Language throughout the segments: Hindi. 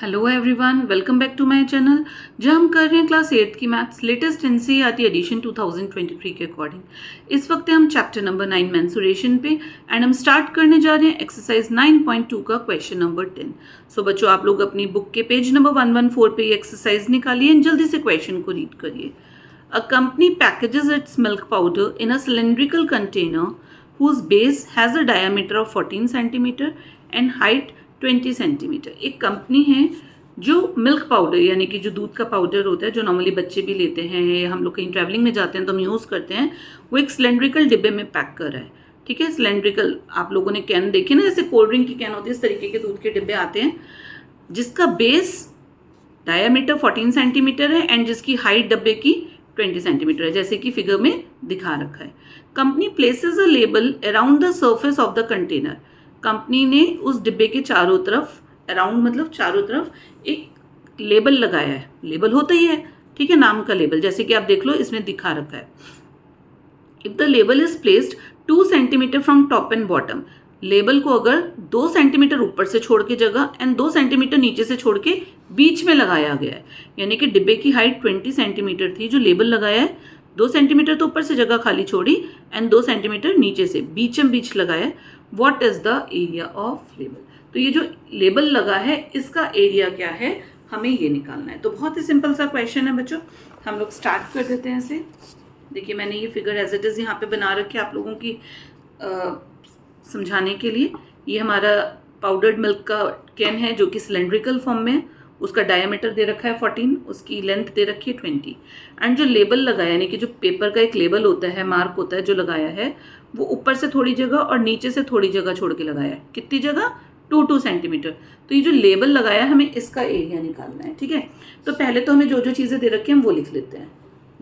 Hello everyone, welcome back to my channel जहाँ हम कर रहे हैं क्लास 8 की मैथ्स लेटेस्ट एनसीईआरटी एडिशन 2023 के अकॉर्डिंग। इस वक्त हम चैप्टर नंबर 9 मेंसुरेशन पे एंड हम स्टार्ट करने जा रहे हैं एक्सरसाइज 9.2 का क्वेश्चन नंबर 10। सो बच्चों, आप लोग अपनी बुक के पेज नंबर 114 पे ये एक्सरसाइज निकालिए एंड जल्दी से क्वेश्चन को रीड करिए। A company packages it's milk powder in a cylindrical container whose base has a diameter of 14 centimeter and height 20 centimetre. एक कंपनी है जो मिल्क पाउडर यानी कि जो दूध का पाउडर होता है, जो नॉर्मली बच्चे भी लेते हैं या हम लोग कहीं ट्रैवलिंग में जाते हैं तो हम यूज़ करते हैं, वो एक सिलेंड्रिकल डिब्बे में पैक कर रहा है। ठीक है, सिलेंड्रिकल आप लोगों ने कैन देखे ना, जैसे कोल्ड ड्रिंक की कैन होती है, इस तरीके के दूध के डिब्बे आते हैं, जिसका बेस डायामीटर 14 सेंटीमीटर है एंड जिसकी हाइट डब्बे की 20 सेंटीमीटर है, जैसे कि फिगर में दिखा रखा है। Company places a label around the surface of the container. Company ने उस डिब्बे के चारों तरफ, अराउंड मतलब चारों तरफ, एक लेबल लगाया है। लेबल होता ही है, ठीक है, नाम का लेबल, जैसे कि आप देख लो इसमें दिखा रखा है। If the label is placed 2 centimetre from top and bottom, label को अगर 2 सेंटीमीटर ऊपर से छोड़ के जगह एंड 2 सेंटीमीटर नीचे से छोड़ के बीच में लगाया गया है, यानी कि डिब्बे की हाइट 20 सेंटीमीटर थी, जो लेबल लगाया है 2 सेंटीमीटर तो ऊपर से जगह खाली छोड़ी एंड 2 सेंटीमीटर नीचे से बीचम बीच लगाया है। What is the area of label? तो ये जो लेबल लगा है इसका एरिया क्या है, हमें ये निकालना है। तो बहुत ही सिंपल सा क्वेश्चन है बच्चों, हम लोग स्टार्ट कर देते हैं इसे। देखिए मैंने ये फिगर एज इट इज़ यहाँ पे बना रखी है आप लोगों की समझाने के लिए। ये हमारा पाउडर्ड मिल्क का कैन है जो कि सिलेंड्रिकल फॉर्म में है, उसका डायमीटर दे रखा है 14, उसकी लेंथ दे रखी है 20 एंड जो लेबल लगाया, यानी कि जो पेपर का एक लेबल होता है, मार्क होता है, जो लगाया है वो ऊपर से थोड़ी जगह और नीचे से थोड़ी जगह छोड़ के लगाया है। कितनी जगह? 2 सेंटीमीटर। तो ये जो लेबल लगाया है हमें इसका एरिया निकालना है। ठीक है, तो पहले तो हमें जो जो चीज़ें दे रखी हैं हम वो लिख लेते हैं।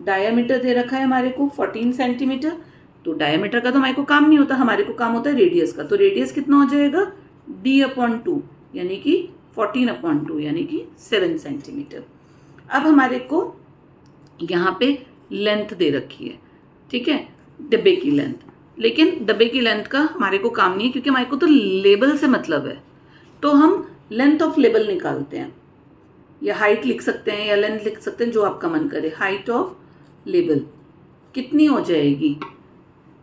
डायमीटर दे रखा है हमारे को 14 सेंटीमीटर, तो डायमीटर का तो हमारे को काम नहीं होता, हमारे को काम होता है रेडियस का। तो रेडियस कितना हो जाएगा? d/2 यानी कि 14/2 यानी कि 7 सेंटीमीटर। अब हमारे को यहाँ पे लेंथ दे रखी है, ठीक है, डब्बे की लेंथ, लेकिन डब्बे की लेंथ का हमारे को काम नहीं है क्योंकि हमारे को तो लेबल से मतलब है। तो हम लेंथ ऑफ लेबल निकालते हैं, या हाइट लिख सकते हैं या लेंथ लिख सकते हैं, जो आपका मन करे। हाइट ऑफ लेबल कितनी हो जाएगी?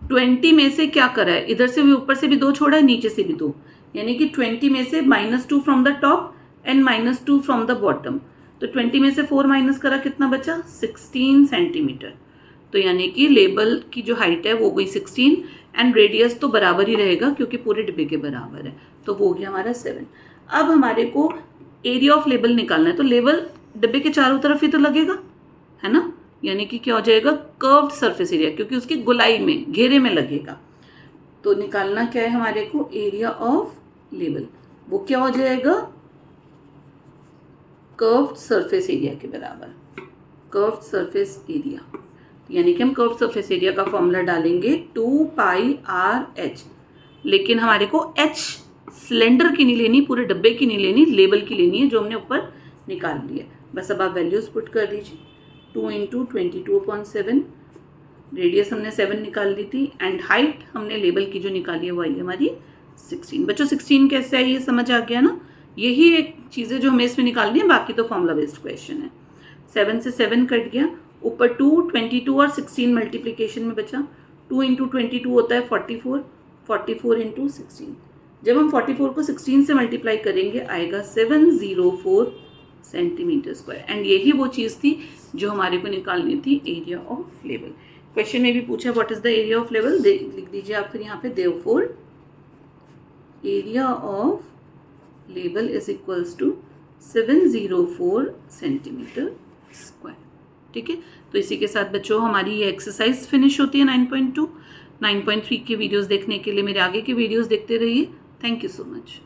20 में से क्या करा है, इधर से भी ऊपर से भी 2 छोड़ा है, नीचे से भी 2, यानी कि 20 में से -2 from the top and -2 from the bottom. तो 20 में से 4 माइनस करा, कितना बचा? 16 सेंटीमीटर। तो यानी कि लेबल की जो हाइट है वो गई 16 एंड रेडियस तो बराबर ही रहेगा क्योंकि पूरे डिब्बे के बराबर है, तो वो हो गया हमारा 7। अब हमारे को एरिया ऑफ लेबल निकालना है, तो लेबल डिब्बे के चारों तरफ ही तो लगेगा, है ना, यानी कि क्या हो जाएगा? कर्व्ड सरफेस एरिया, क्योंकि उसकी गोलाई में, घेरे में लगेगा। तो निकालना क्या है हमारे को? Area of label. वो क्या हो जाएगा? कर्व्ड सरफेस एरिया के बराबर, कर्व्ड सरफेस एरिया। यानी कि हम कर्व्ड सरफेस एरिया का फॉर्मूला डालेंगे 2πr/h, लेकिन हमारे को h सिलेंडर की नहीं लेनी, पूरे डब्बे की नहीं लेनी, लेबल की लेनी है, जो हमने ऊपर निकाल लिया। बस अब आप वैल्यूज पुट कर दीजिए। 2 × 22/7, रेडियस हमने 7 निकाल ली थी एंड हाइट हमने लेबल की जो निकाली है वो आई हमारी 16। बच्चों 16 कैसे आई, ये समझ आ गया ना? यही एक चीज़ें जो हमें इसमें निकालनी है, बाकी तो फॉर्मूला बेस्ड क्वेश्चन है। 7 से 7 कट गया, ऊपर 2, 22 और 16 मल्टीप्लिकेशन में बचा। 2 × 22 होता है 44, 44 × 16। जब हम 44 को 16 से मल्टीप्लाई करेंगे आएगा 704 सेंटीमीटर स्क्वायर। एंड यही वो चीज़ थी जो हमारे को निकालनी थी, एरिया ऑफ लेबल। क्वेश्चन में भी पूछा what is the area of label, लिख दीजिए आप फिर यहाँ पे, therefore area of label is equals to 704 centimetre square. ठीक है, तो इसी के साथ बच्चों हमारी ये एक्सरसाइज फिनिश होती है 9.2। 9.3 के वीडियोस देखने के लिए मेरे आगे के वीडियोस देखते रहिए। Thank you so much.